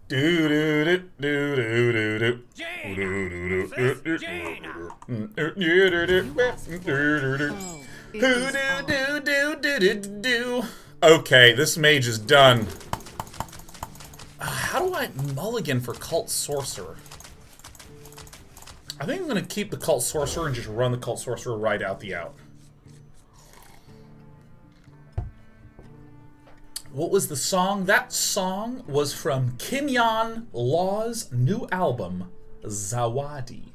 Do do do do do do do. Okay, this mage is done. How do I mulligan for Cult Sorcerer? I think I'm going to keep the Cult Sorcerer and just run the Cult Sorcerer right out the out. What was the song? That song was from Kimyon Law's new album, Zawadi.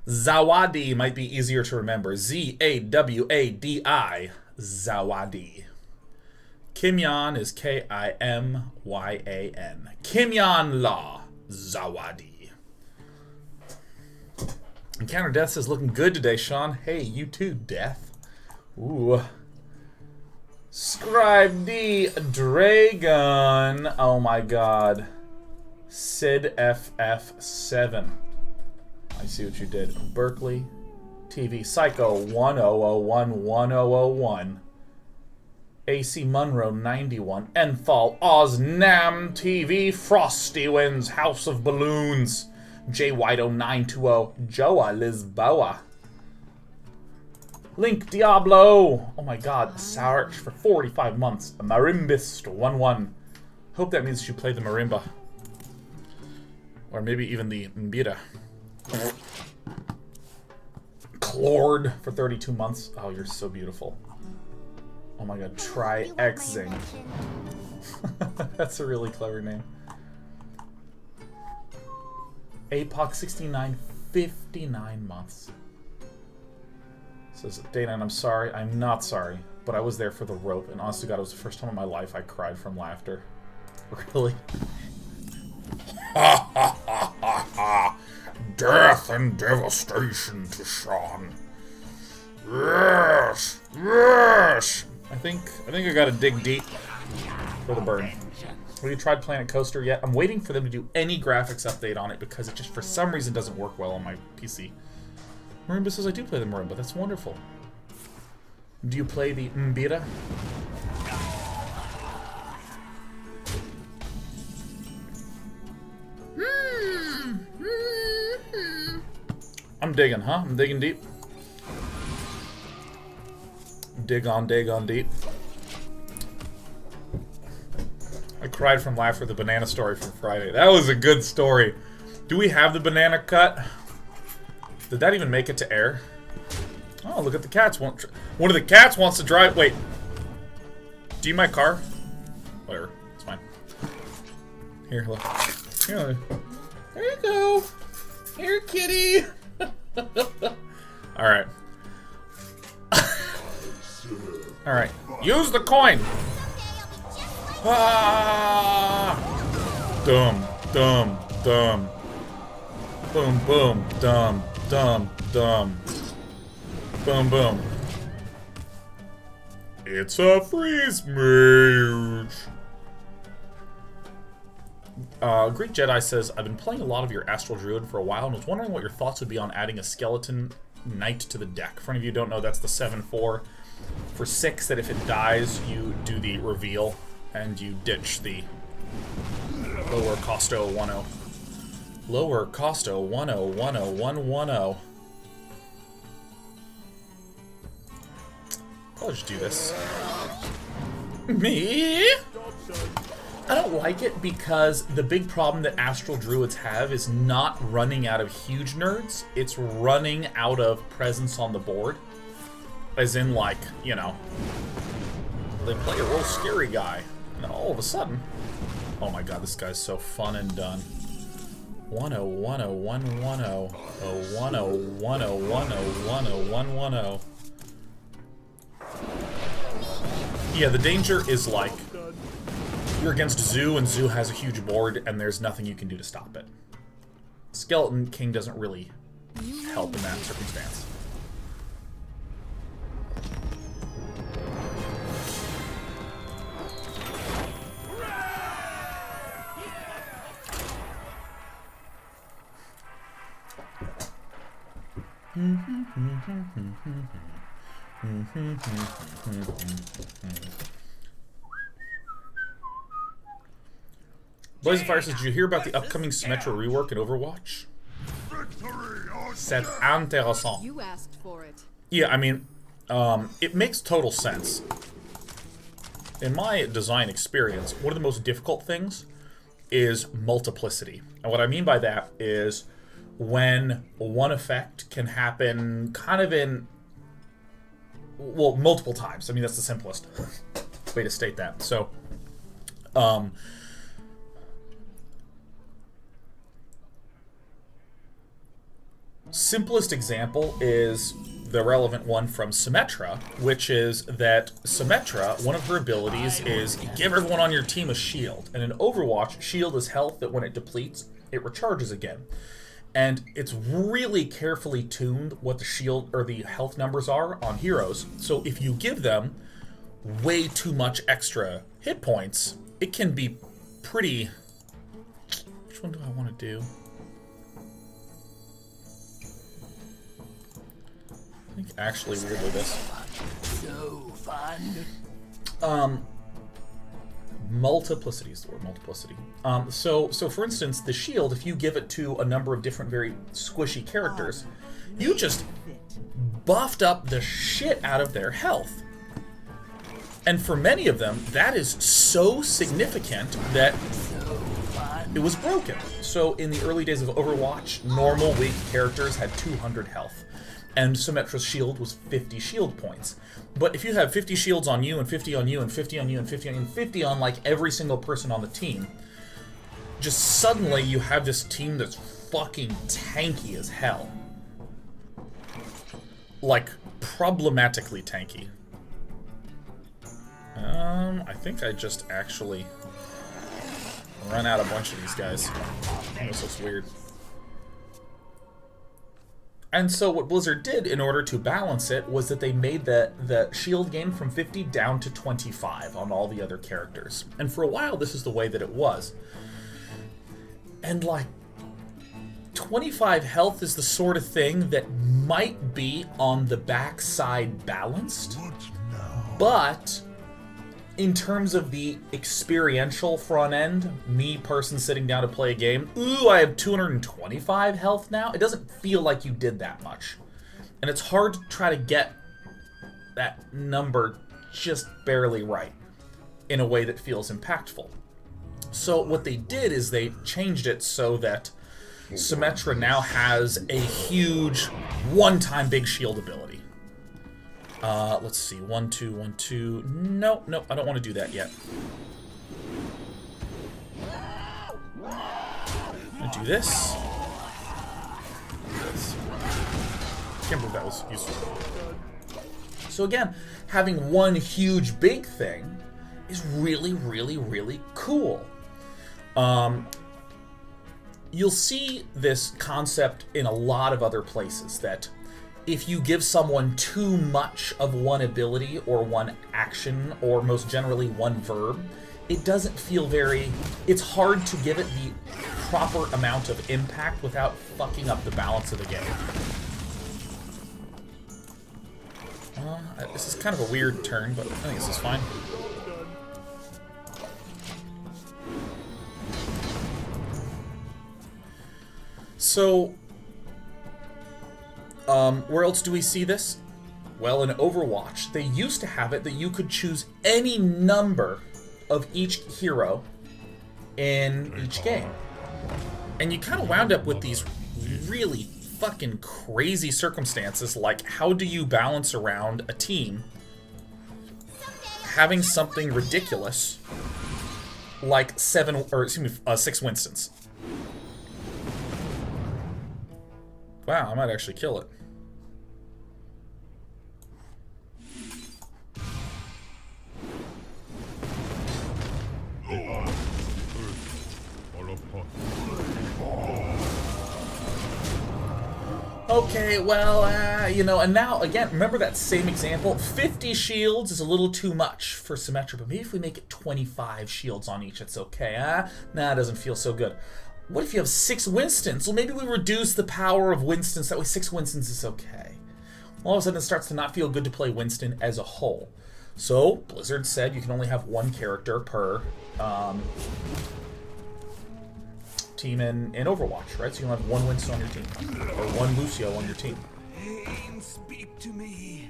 Zawadi might be easier to remember. Z-A-W-A-D-I. Zawadi. Kimyon is K-I-M-Y-A-N. Kimyon Law. Zawadi. Encounter Death says, looking good today, Sean. Hey, you too, Death. Ooh. Scribe D Dragon. Oh my god. Sid FF7. I see what you did. Berkeley TV Psycho 10011001. AC Munro 91. Enfall Oz Nam TV Frosty Winds House of Balloons. J White 0920. Joa Lisboa. Link Diablo! Oh my god, Sourch for 45 months. A Marimbist 1-1. Hope that means you play the marimba. Or maybe even the mbira. Clord for 32 months. Oh, you're so beautiful. Oh my god, try Xing. That's a really clever name. APOC 69, 59 months. Says, Dana, I'm sorry. I'm not sorry. But I was there for the rope, and honest to God, it was the first time in my life I cried from laughter. Really? Ha ha ha ha ha! Death and devastation to Sean. Yes! Yes! I think I gotta dig deep for the burn. Have you tried Planet Coaster yet? I'm waiting for them to do any graphics update on it because it just for some reason doesn't work well on my PC. Marimba says I do play the marimba. That's wonderful. Do you play the mbira? I'm digging, huh? I'm digging deep. Dig on deep. I cried from laughter at the banana story from Friday. That was a good story. Do we have the banana cut? Did that even make it to air? Oh, look at the cats. One of the cats wants to drive. Wait. Do you my car? Whatever. It's fine. Here, look. Here, there you go. Here, kitty. Alright. Alright. Use the coin. Ah! Dumb. Boom, boom. Dumb. Boom, boom. It's a freeze mage. Greek Jedi says, I've been playing a lot of your Astral Druid for a while and was wondering what your thoughts would be on adding a skeleton knight to the deck. For any of you who don't know, that's the 7/4. For 6, that if it dies, you do the reveal and you ditch the lower costo 10. Lower costo 10. I'll just do this. Me? I don't like it because the big problem that Astral Druids have is not running out of huge nerds, it's running out of presence on the board. As in, like, you know, they play a real scary guy, and then all of a sudden, oh my god, this guy's so fun and done. 1010 Yeah, the danger is like you're against Zoo and Zoo has a huge board and there's nothing you can do to stop it. Skeleton King doesn't really help in that circumstance. Blaze of Fire says, did you hear about the upcoming Symmetra rework in Overwatch? C'est intéressant. You asked for it. Yeah, I mean, it makes total sense. In my design experience, one of the most difficult things is multiplicity. And what I mean by that is when one effect can happen kind of in, well, multiple times. I mean, that's the simplest way to state that. So, simplest example is the relevant one from Symmetra, which is that Symmetra, one of her abilities is give everyone on your team a shield. And in Overwatch, shield is health that when it depletes, it recharges again. And it's really carefully tuned what the shield or the health numbers are on heroes. So if you give them way too much extra hit points, it can be pretty... Which one do I want to do? I think actually weirdly this. So fun. Multiplicity is the word, multiplicity. So for instance, the shield, if you give it to a number of different very squishy characters, you just buffed up the shit out of their health. And for many of them, that is so significant that it was broken. So in the early days of Overwatch, normal weak characters had 200 health. And Symmetra's shield was 50 shield points. But if you have 50 shields on you, and 50 on you, and 50 on you, and 50 on you, and 50 on, like, every single person on the team, just suddenly you have this team that's fucking tanky as hell. Like, problematically tanky. I think I just actually run out a bunch of these guys. This looks weird. And so what Blizzard did in order to balance it was that they made the shield gain from 50 down to 25 on all the other characters. And for a while, this is the way that it was. And, like, 25 health is the sort of thing that might be on the backside balanced. But in terms of the experiential front end, me person sitting down to play a game, ooh, I have 225 health now. It doesn't feel like you did that much. And it's hard to try to get that number just barely right in a way that feels impactful. So what they did is they changed it so that Symmetra now has a huge one-time big shield ability. Let's see. 1, 2, 1, 2. Nope, nope, I don't want to do that yet. I'm gonna do this. Can't believe that was useful. So again, having one huge big thing is really, really, really cool. You'll see this concept in a lot of other places, that if you give someone too much of one ability or one action, or most generally one verb, it doesn't feel very... It's hard to give it the proper amount of impact without fucking up the balance of the game. This is kind of a weird turn, but I think this is fine. So... where else do we see this? Well, in Overwatch, they used to have it that you could choose any number of each hero in each game. And you kind of wound up with these really fucking crazy circumstances, like how do you balance around a team having something ridiculous like 6 Winstons. Wow, I might actually kill it. Okay, well, you know, and now, again, remember that same example? 50 shields is a little too much for Symmetra, but maybe if we make it 25 shields on each, it's okay, Nah, it doesn't feel so good. What if you have 6 Winstons? Well, maybe we reduce the power of Winstons, that way 6 Winstons is okay. All of a sudden, it starts to not feel good to play Winston as a whole. So, Blizzard said you can only have 1 character per team in Overwatch, right? So you'll have one Winston on your team, or one Lucio on your team. Speak to me.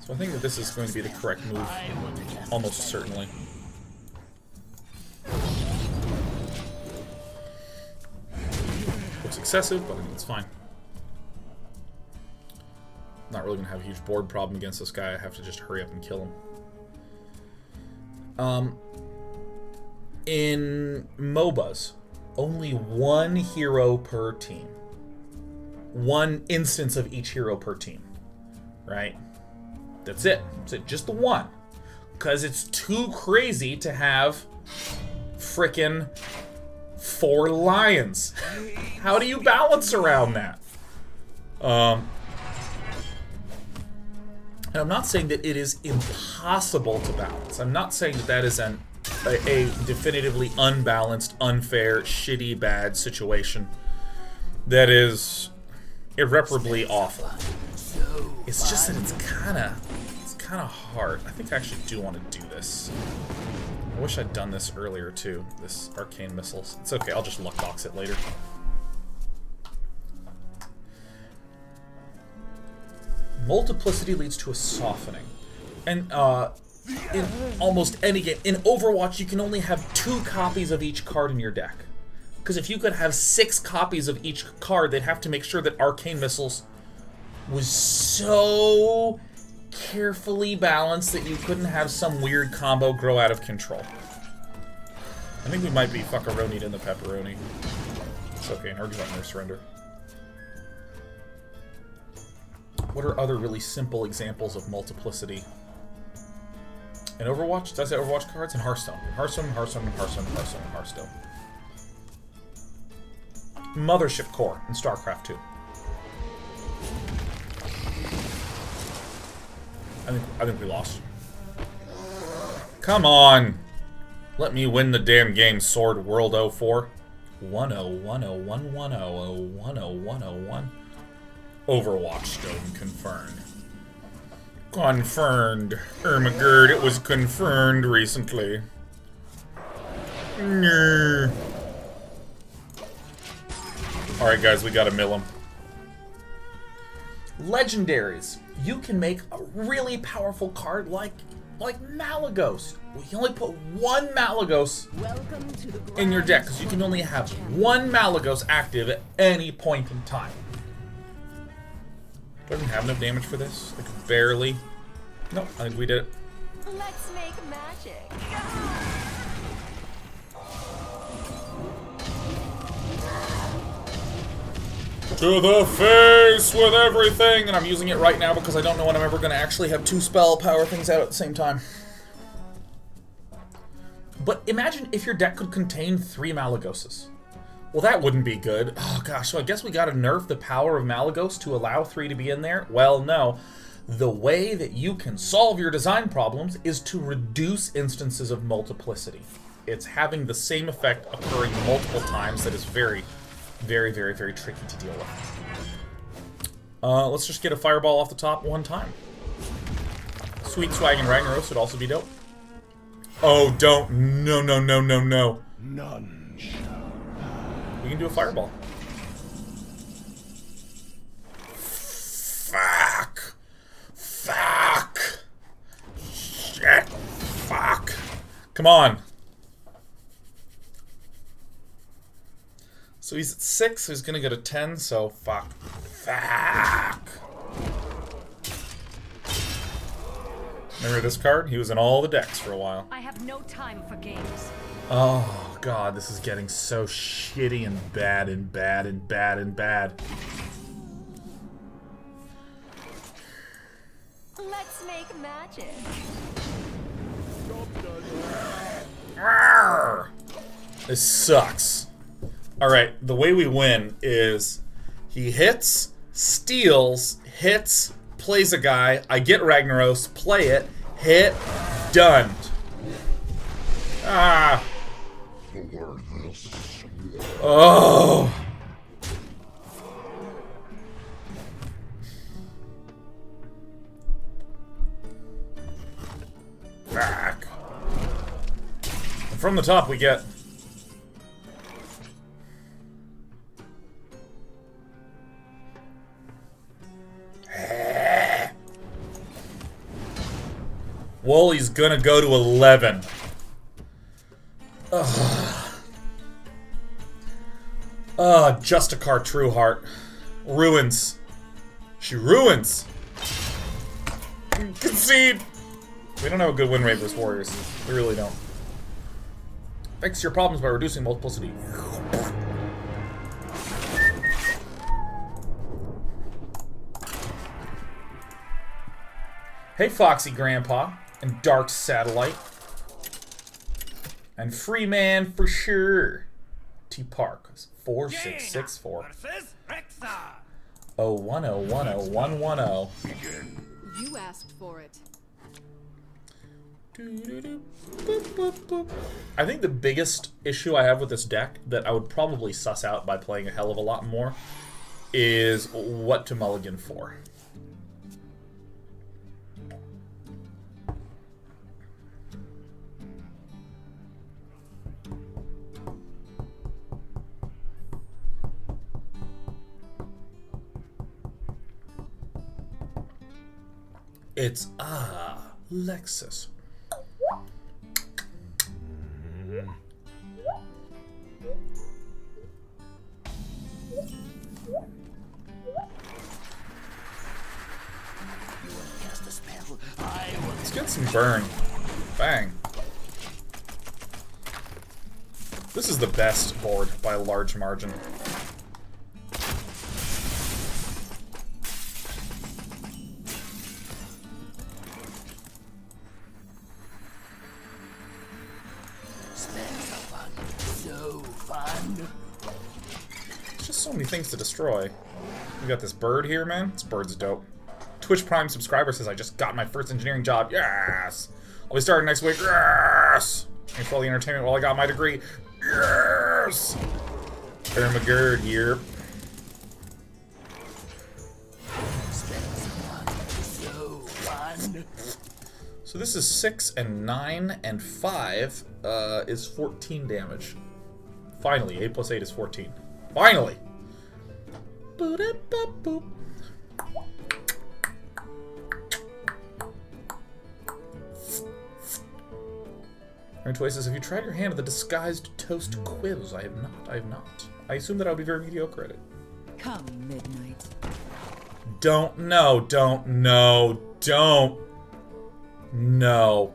So I think that this is going to be the correct move, almost certainly. Looks excessive, but I think it's fine. Not really going to have a huge board problem against this guy. I have to just hurry up and kill him. In MOBAs, only one hero per team. One instance of each hero per team. Right? That's it. That's it. Just the one. Because it's too crazy to have frickin' 4 lions. How do you balance around that? And I'm not saying that it is impossible to balance. I'm not saying that that is a definitively unbalanced, unfair, shitty, bad situation that is irreparably awful. It's just that it's kind of hard. I think I actually do want to do this. I wish I'd done this earlier too. This arcane missiles. It's okay. I'll just luck box it later. Multiplicity leads to a softening. And in almost any game, in Overwatch, you can only have 2 copies of each card in your deck. Because if you could have 6 copies of each card, they'd have to make sure that Arcane Missiles was so carefully balanced that you couldn't have some weird combo grow out of control. I think we might be fuckaronied in the pepperoni. It's okay, Nerd got no surrender. What are other really simple examples of multiplicity? In Overwatch? Did I say Overwatch cards? In Hearthstone. In Hearthstone, Hearthstone, Hearthstone, Hearthstone, Hearthstone. Mothership Core in StarCraft 2. I think we lost. Come on! Let me win the damn game, Sword World 04. 1010110010101. Overwatch Stone confirmed. Confirmed. Ermagerd, it was confirmed recently. Alright guys, we gotta mill him. Legendaries. You can make a really powerful card like Malagos. Well, you only put 1 Malagos in your deck, because you can only have 1 Malagos active at any point in time. Do I even have enough damage for this? Like, barely. Nope, I think we did it. Let's make magic. To the face with everything! And I'm using it right now because I don't know when I'm ever going to actually have 2 spell power things out at the same time. But imagine if your deck could contain 3 Malagoses. Well, that wouldn't be good. Oh gosh, so I guess we gotta nerf the power of Malagos to allow 3 to be in there? Well, no. The way that you can solve your design problems is to reduce instances of multiplicity. It's having the same effect occurring multiple times that is very, very, very, very tricky to deal with. Let's just get a fireball off the top 1 time. Sweet Swag and Ragnaros would also be dope. Oh, don't. No, no, no, no, no. None shall. We can do a fireball. Fuck. Fuck. Shit. Fuck. Come on. So he's at 6, so he's gonna go to 10, so fuck. Fuck. Remember this card? He was in all the decks for a while. I have no time for games. Oh god, this is getting so shitty and bad and bad and bad and bad. Let's make magic. This sucks. Alright, the way we win is he hits, steals, hits, plays a guy, I get Ragnaros, play it, hit, done. Ah. Oh. Fuck. From the top we get... Wally's gonna go to 11. Ugh. Justicar Trueheart. Ruins. She ruins! Concede! We don't have a good win rate versus Warriors. We really don't. Fix your problems by reducing multiplicity. Hey, Foxy Grandpa. And Dark Satellite. And Free Man for sure. T Park. 4664. 010101110. You asked for it. I think the biggest issue I have with this deck that I would probably suss out by playing a hell of a lot more is what to mulligan for. It's Lexus. Let's get some burn. Bang. This is the best board by a large margin. So many things to destroy. We got this bird here, man. This bird's dope. Twitch Prime subscriber says, I just got my first engineering job. Yes! I'll be starting next week. Yes! Thanks for all the entertainment while I got my degree. Yes! McGurd here. So this is 6 and 9 and 5 is 14 damage. Finally, 8 plus 8 is 14. Finally! Boop. Aaron Toy says, have you tried your hand at the disguised toast quiz? I have not. I assume that I would be very mediocre at it. Come midnight. Don't. No.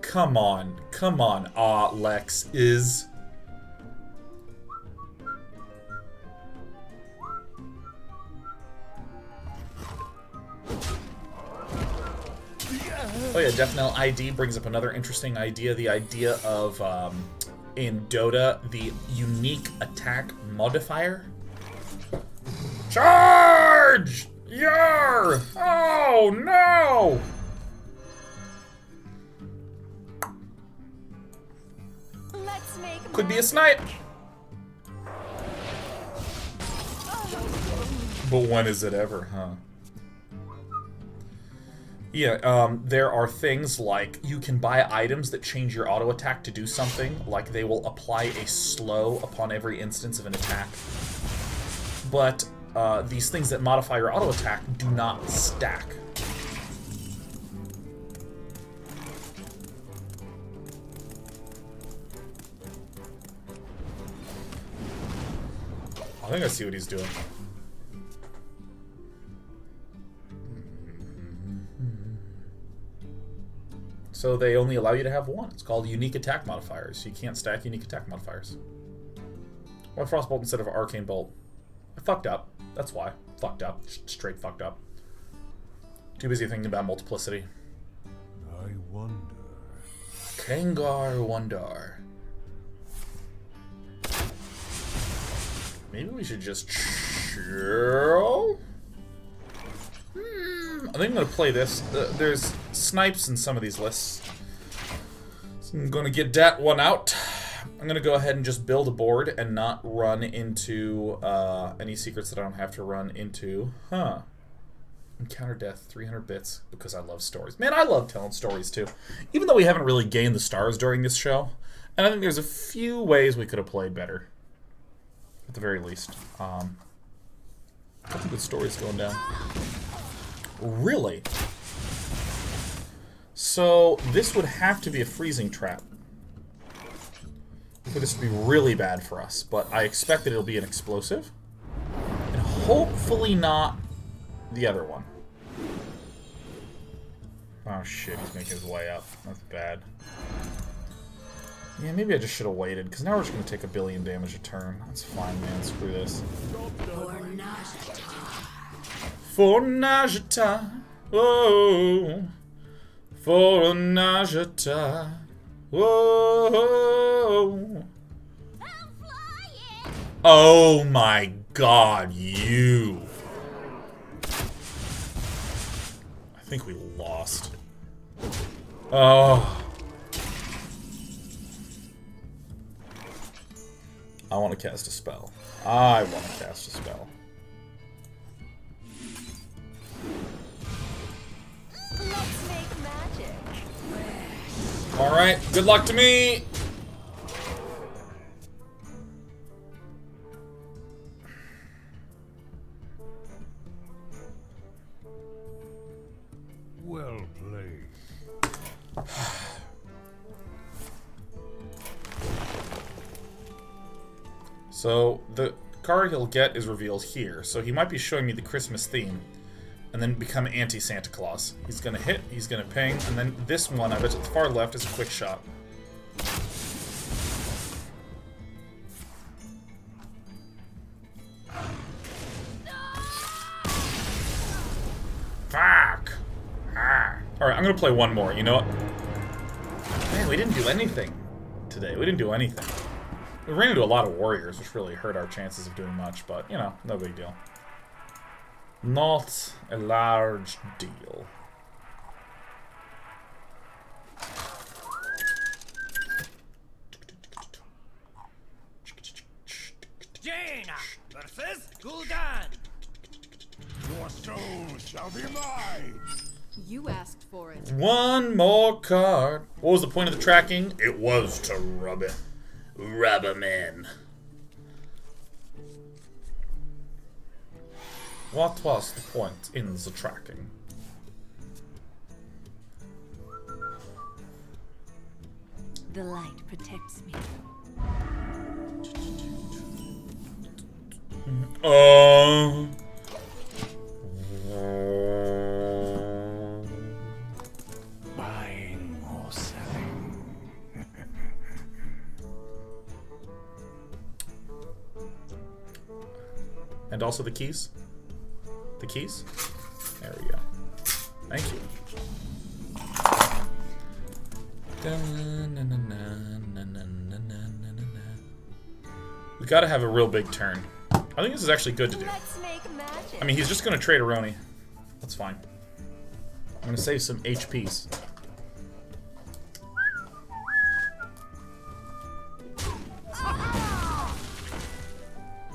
Come on. Lex is... Oh yeah, Deathnell ID brings up another interesting idea. The idea of, in Dota, the unique attack modifier. Charge! Yar! Oh, no! Let's make Could be a snipe. But when is it ever, huh? Yeah, there are things like you can buy items that change your auto attack to do something, like they will apply a slow upon every instance of an attack. But these things that modify your auto attack do not stack. I think I see what he's doing. So they only allow you to have one. It's called unique attack modifiers. You can't stack unique attack modifiers. Why Frostbolt instead of Arcane Bolt? I fucked up. That's why. Fucked up. Straight fucked up. Too busy thinking about multiplicity. I wonder. Kangar wonder. Maybe we should just chill? I think I'm going to play this. There's snipes in some of these lists. So I'm going to get that one out. I'm going to go ahead and just build a board and not run into any secrets that I don't have to run into. Huh. Encounter death, 300 bits, because I love stories. Man, I love telling stories too. Even though we haven't really gained the stars during this show, And I think there's a few ways we could have played better. At the very least. Lots of good stories going down. Really? So, this would have to be a freezing trap. For this to be really bad for us. But I expect that it'll be an explosive. And hopefully not the other one. Oh shit, he's making his way up. That's bad. Yeah, maybe I just should have waited, because now we're just going to take 1 billion damage a turn. That's fine, man. Screw this. For Najata. Whoa. For Najata. Whoa. Oh my god, you. I think we lost. Oh. I want to cast a spell. I want to cast a spell. Let's make magic. Alright, good luck to me! Well played. So, the card he'll get is revealed here. So he might be showing me the Christmas theme. And then become anti-Santa Claus. He's gonna hit, he's gonna ping, and then this one, I bet to the far left, is a quick shot. Fuck! Ah. Alright, I'm gonna play one more, you know what? Man, we didn't do anything today. We didn't do anything. We ran into a lot of warriors, which really hurt our chances of doing much, but, you know, no big deal. Not a large deal. Jaina versus Gul'dan. Your soul shall be mine. You asked for it. One more card. What was the point of the tracking? It was to rub it. Rub 'em in. What was the point in the tracking? The light protects me. Buying or selling. And also the keys? The keys? There we go. Thank you. We gotta have a real big turn. I think this is actually good to do. Let's make magic. I mean, he's just gonna trade a Roni. That's fine. I'm gonna save some HPs.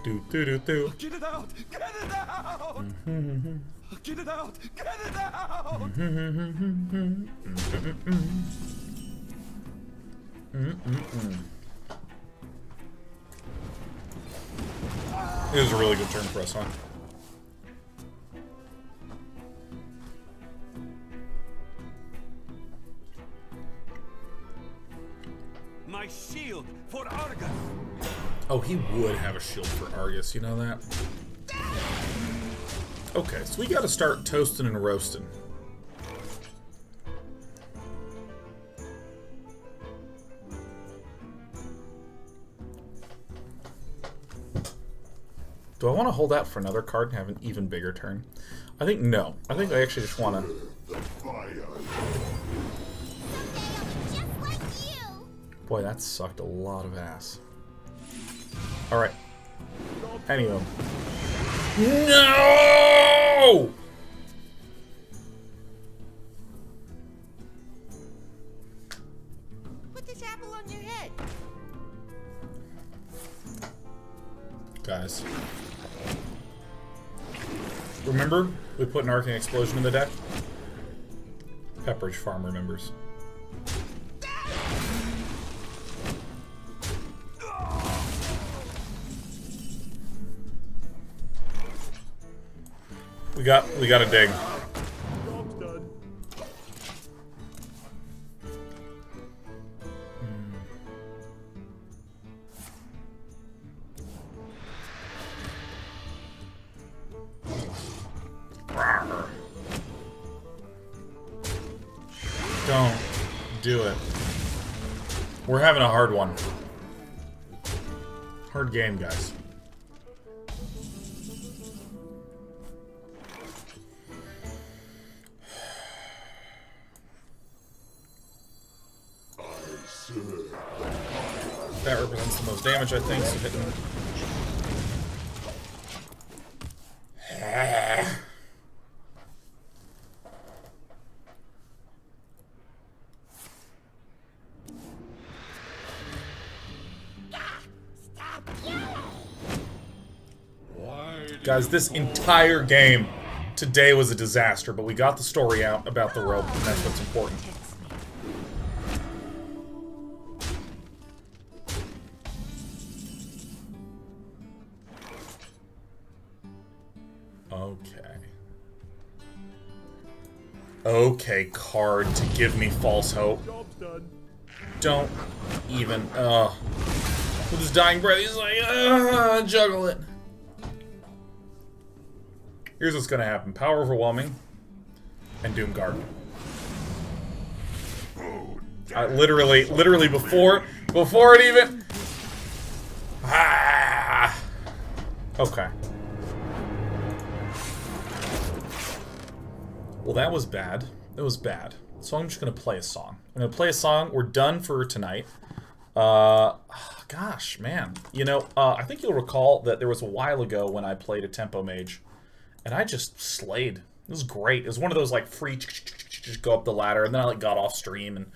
Do do do do. Get it out! Get it out! Get it out! Get it out! It was a really good turn for us, huh? My shield for Argus! Oh, he would have a shield for Argus, you know that? Okay, so we gotta start toasting and roasting. Do I want to hold out for another card and have an even bigger turn? I think no. I think I actually just want to... Just like you. Boy, that sucked a lot of ass. Alright. Anyway. No! Put this apple on your head. Guys. Remember? We put an Arcane Explosion in the deck? Pepperidge Farm remembers. We got to dig. Job's done. Don't do it. We're having a hard one. Hard game, guys. That represents the most damage, I think, so hitting. Guys, this entire game today was a disaster, but we got the story out about the rope, and that's what's important. Protects me. Okay. Okay, card to give me false hope. Job's done. Don't even, with his dying breath, he's like, juggle it. Here's what's gonna happen. Power Overwhelming and Doomguard. Literally before it even... Ah! Okay. Well, that was bad. It was bad. So I'm just gonna play a song. I'm gonna play a song. We're done for tonight. Gosh, man. You know, I think you'll recall that there was a while ago when I played a Tempo Mage. And I just slayed. It was great. It was one of those, like, free just go up the ladder. And then I, like, got off stream. And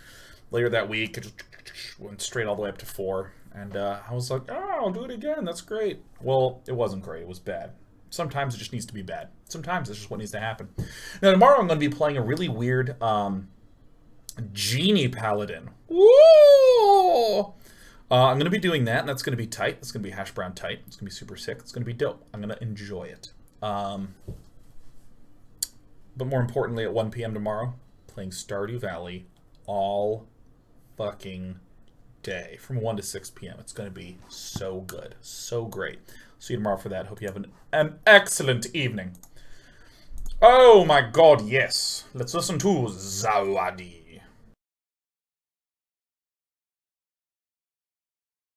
later that week, it just went straight all the way up to 4. And I was like, oh, I'll do it again. That's great. Well, it wasn't great. It was bad. Sometimes it just needs to be bad. Sometimes it's just what needs to happen. Now, tomorrow I'm going to be playing a really weird Genie Paladin. Woo! I'm going to be doing that, and that's going to be tight. That's going to be hash brown tight. It's going to be super sick. It's going to be dope. I'm going to enjoy it. But more importantly, at 1 p.m. tomorrow, playing Stardew Valley all fucking day from 1 to 6 p.m. It's going to be so good. So great. See you tomorrow for that. Hope you have an excellent evening. Oh my god, yes. Let's listen to Zawadi.